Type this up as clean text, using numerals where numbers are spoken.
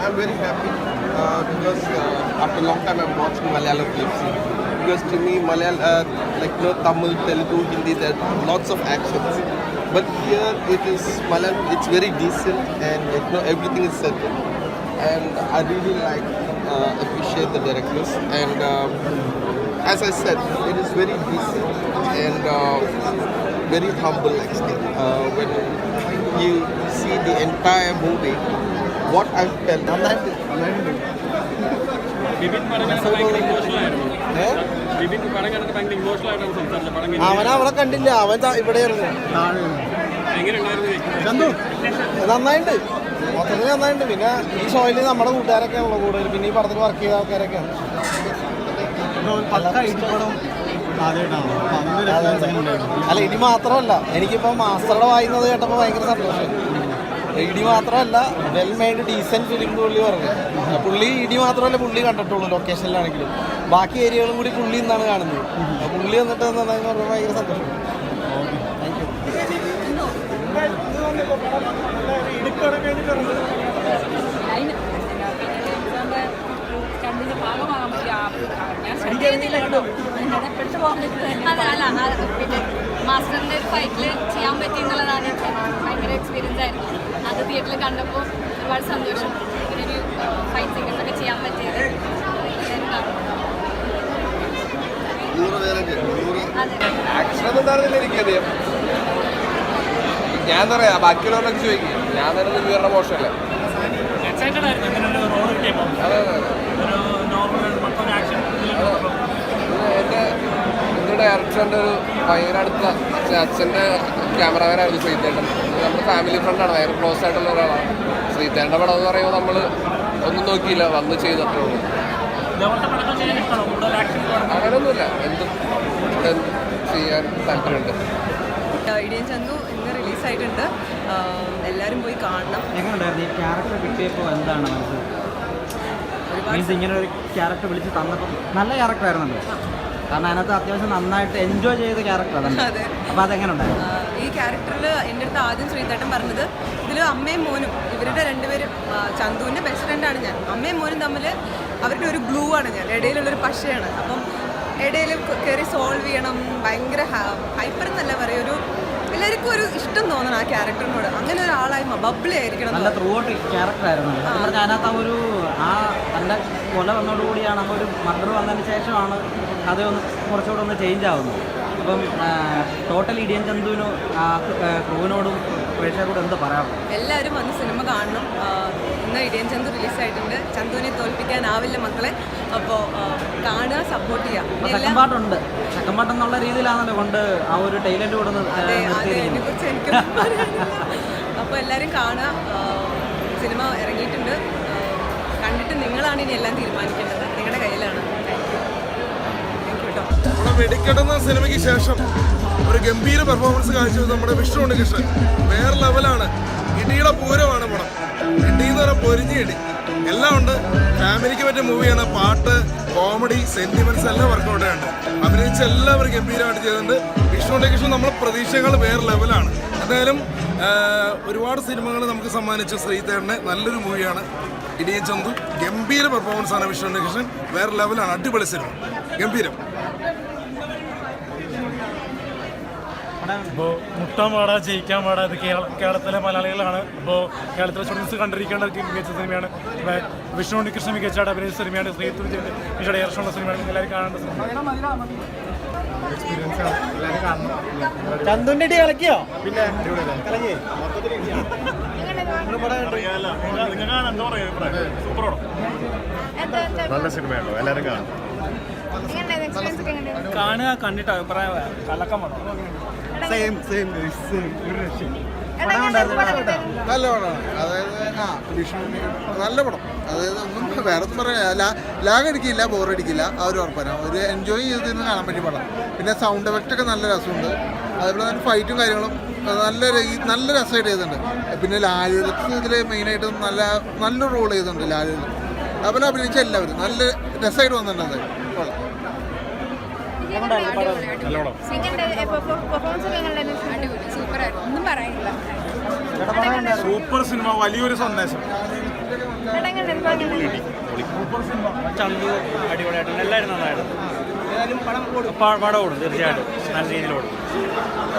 I'm very happy because after a long time I'm watching Malayalam films. Because to me, Malayalam, Tamil, Telugu, Hindi, there are lots of actions. But here it is Malayalam. It's very decent and everything is settled. And I really appreciate the directors. And as I said, it is very decent and very humble actually. When you see the entire movie, what I felt. അവനെ കണ്ടില്ല, അവൻ ഇവിടെയായിരുന്നു. നന്നായിട്ടുണ്ട്, മൊത്തത്തിൽ നന്നായിട്ടുണ്ട്. പിന്നെ ഈ ഷോയിൽ നമ്മുടെ കൂട്ടുകാരൊക്കെയാണല്ലോ കൂടുതൽ, പിന്നെ ഈ പടത്തിൽ വർക്ക് ചെയ്ത ആൾക്കാരൊക്കെയാണ്. അല്ല, ഇടി മാത്രമല്ല, എനിക്കിപ്പോൾ മാസ്റ്ററുടെ വായിക്കുന്നത് കേട്ടപ്പോൾ ഭയങ്കര സന്തോഷം. ഇടി മാത്രമല്ല, വെൽ മെയ്ഡ് ഡീസൻറ്റ് ഫിലിം പുള്ളി പറഞ്ഞു. പുള്ളി ഇടി മാത്രമല്ല പുള്ളി കണ്ടിട്ടുള്ളൂ ലൊക്കേഷനിലാണെങ്കിലും, ബാക്കി ഏരിയകളും കൂടി പുള്ളി ഇന്നാണ് കാണുന്നത്. പുള്ളി വന്നിട്ട് നന്നായെന്ന് പറഞ്ഞാൽ ഭയങ്കര സന്തോഷം. Thank you. പിന്നെ മാസ്റ്ററിൻ്റെ ഒരു ഫൈറ്റിൽ ചെയ്യാൻ പറ്റി എന്നുള്ളതാണ് ഭയങ്കര എക്സ്പീരിയൻസ് ആയിരുന്നു. അത് തിയേറ്ററിൽ കണ്ടപ്പോൾ ഒരുപാട് സന്തോഷം. ഇങ്ങനൊരു ഫൈറ്റ് സീക്വൻസ് ഒക്കെ ചെയ്യാൻ പറ്റിയത് ഞാൻ എന്താ പറയാ, ബാക്കിയുള്ളവരൊക്കെ ചോദിക്കും, ഞാൻ തന്നെ വിവരണ മോശമല്ലേ. എൻ്റെ ഡയറക്ടറിൻ്റെ ഒരു ഭയങ്കര അടുത്ത അച്ഛൻ്റെ ക്യാമറമാനായിരുന്നു ശ്രീതേട്ടൻ. നമ്മുടെ ഫാമിലി ഫ്രണ്ടാണ്, ഭയങ്കര ക്ലോസ് ആയിട്ടുള്ള ഒരാളാണ്. ശ്രീതേട്ടൻ്റെ പടം എന്ന് പറയുമ്പോൾ നമ്മൾ ഒന്നും നോക്കിയില്ല, വന്ന് ചെയ്തിട്ടേ ഉള്ളൂ. അങ്ങനെയൊന്നുമില്ല, എന്തും ചെയ്യാൻ താല്പര്യമുണ്ട്. ഇടിയൻ ചന്തു ഇന്ന് റിലീസായിട്ടുണ്ട്, എല്ലാവരും പോയി കാണണം. എങ്ങനെയുണ്ടായിരുന്നു ഈ ക്യാരക്ടർ കിട്ടിയപ്പോൾ? എന്താണ് മീൻസ് ഇങ്ങനെ ഒരു ക്യാരക്ടർ വിളിച്ച് തന്നപ്പോൾ നല്ല ക്യാരക്ടർ ആയിരുന്നല്ലോ, കാരണം അതിനകത്ത് അത്യാവശ്യം നന്നായിട്ട് എൻജോയ് ചെയ്ത ക്യാരക്ടർ അതന്നെ. അപ്പോൾ അതെങ്ങനെ ഉണ്ടായിരുന്നു? ഈ ക്യാരക്ടറിൽ എൻ്റെ അടുത്ത് ആദ്യം ശ്രീതേട്ടൻ പറഞ്ഞത്, ഇതിൽ അമ്മയും മോനും, ഇവരുടെ രണ്ടുപേരും, ചന്തുവിൻ്റെ ബെസ്റ്റ് ഫ്രണ്ടാണ് ഞാൻ. അമ്മയും മോനും തമ്മിൽ അവരുടെ ഒരു ഗ്ലൂ ആണ് ഞാൻ, ഇടയിലുള്ളൊരു പശയാണ്. അപ്പം ഇടയിൽ കയറി സോൾവ് ചെയ്യണം, ഭയങ്കര ഹൈപ്പർ എന്നല്ല പറയുക, ഒരു എല്ലാവർക്കും ഒരു ഇഷ്ടം തോന്നണം ആ ക്യാരക്ടറിനോട്. അങ്ങനെ ഒരാളായി ബബ്ലി ആയിരിക്കണം. നല്ല ത്രൂ ഔട്ട് ക്യാരക്ടർ ആയിരുന്നു. അതിനകത്ത് തൻ്റെ കൊല വന്നതോടുകൂടിയാണ്, ഒരു മർഡർ വന്നതിന് ശേഷമാണ് കഥയൊന്ന് കുറച്ചുകൂടെ ഒന്ന് ചേഞ്ച് ആവുന്നത്. അപ്പം ടോട്ടൽ ഇടിയൻ ചന്തുവിനും ക്രൂവിനോടും പ്രേക്ഷകരോട് എന്താ പറയാം? എല്ലാവരും വന്ന് സിനിമ കാണണം. ഇന്ന് ഇടിയൻ ചന്തു റിലീസായിട്ടുണ്ട്. ചന്തുവിനെ തോൽപ്പിക്കാനാവില്ല മക്കളെ. അപ്പോൾ കാണുക, സപ്പോർട്ട് ചെയ്യാം. സെക്കൻഡ് പാർട്ടുണ്ട്, സെക്കൻഡ് പാർട്ട് എന്നുള്ള രീതിയിലാണല്ലോ കൊണ്ട് ആ ഒരു ടൈലൻറ്റ് കൊടുക്കുന്നത്. അതിനെക്കുറിച്ച് എനിക്ക് അപ്പോൾ എല്ലാവരും കാണുക. സിനിമ ഇറങ്ങിയിട്ടുണ്ട്, കണ്ടിട്ട് നിങ്ങളാണ് ഇനി എല്ലാം തീരുമാനിക്കേണ്ടത്, നിങ്ങളുടെ കയ്യിലാണ്. നമ്മുടെ വെടിക്കെട്ടുന്ന സിനിമയ്ക്ക് ശേഷം ഒരു ഗംഭീര പെർഫോമൻസ് കാഴ്ചവെച്ചത് നമ്മുടെ വിഷ്ണു ഉണ്ണികൃഷ്ണൻ. വേറെ ലെവലാണ്, ഇടിയുടെ പൂരമാണ് പടം. ഇടി എന്ന് പറഞ്ഞാൽ പൊരിഞ്ഞ ഇടി എല്ലാം ഉണ്ട്. ഫാമിലിക്ക് പറ്റിയ മൂവിയാണ്. പാട്ട്, കോമഡി, സെന്റിമെന്റ്സ് എല്ലാം വർക്കൗട്ട് ഉണ്ട്. അഭിനയിച്ച് എല്ലാവരും ഗംഭീരമായിട്ട് ചെയ്തിട്ടുണ്ട്. വിഷ്ണു ഉണ്ണികൃഷ്ണൻ നമ്മളെ പ്രതീക്ഷകൾ വേറെ ലെവലാണ്. എന്തായാലും ഒരുപാട് സിനിമകൾ നമുക്ക് സമ്മാനിച്ച ശ്രീതേട്ടനെ നല്ലൊരു മൂവിയാണ് ഇടിയൻ ചന്തു. ഗംഭീര പെർഫോമൻസ് ആണ് വിഷ്ണു ഉണ്ണികൃഷ്ണൻ, വേറെ ലെവലാണ്. അടിപൊളി സിനിമ, ഗംഭീരം. അപ്പോൾ മുട്ടാൻ പാടാ ജയിക്കാൻ പാടാ, ഇത് കേരളത്തിലെ മലയാളികളാണ്. അപ്പോൾ കേരളത്തിലെ സ്റ്റുഡൻസ് കണ്ടിരിക്കേണ്ട മികച്ച സിനിമയാണ്. വിഷ്ണു ഉണ്ണികൃഷ്ണൻ മികച്ചായിട്ട് അഭിനയിച്ച സിനിമയാണ്. ശ്രീത്തു മികച്ച ഡയറക്ഷനുള്ള സിനിമയാണ്. എല്ലാവരും കാണേണ്ട സിനിമ. എക്സ്പീരിയൻസ് ആണ്, എല്ലാവരും കാണണം. ചന്തുവിൻ്റെ ഇടി കളിക്കോ? പിന്നെ നിങ്ങൾ കാണാൻ എന്താ പറയുക? സൂപ്പർ പടം, നല്ല സിനിമയാണോ, എല്ലാവരും കാണും. കാണുക, കണ്ടിട്ട് അഭിപ്രായം കലക്കം പടം. നല്ല പടമാണ്. അതായത് നല്ല പടം. അതായത് ഒന്നും വേറെ ഒന്നും പറയാം, ലാഗ് അടിക്കില്ല, ബോറടിക്കില്ല. ആ ഒരു ഉറപ്പാണ്. ഒരു എൻജോയ് ചെയ്തിരുന്ന് കാണാൻ പറ്റിയ പടം. പിന്നെ സൗണ്ട് എഫക്റ്റ് ഒക്കെ നല്ല രസമുണ്ട്. അതേപോലെ തന്നെ ഫൈറ്റും കാര്യങ്ങളും നല്ല രസമായിട്ട് ചെയ്തിട്ടുണ്ട്. പിന്നെ ലാലുലത്ത് ഇതിൽ മെയിനായിട്ട് നല്ല റോൾ ചെയ്തിട്ടുണ്ട് ലാലുലത്ത്. അതുപോലെ അഭിനയിച്ച എല്ലാവരും നല്ല രസമായിട്ട് വന്നിട്ടുണ്ട്. സൂപ്പർ ആയിരുന്നു, ഒന്നും പറയാനില്ല. സൂപ്പർ സിനിമ, വലിയൊരു സന്ദേശം. ചന്തു അടിപൊളിയായിട്ടുണ്ട്, എല്ലാവരും നന്നായിരുന്നു. പടം ഓടും തീർച്ചയായിട്ടും, നല്ല രീതിയിൽ ഓടും.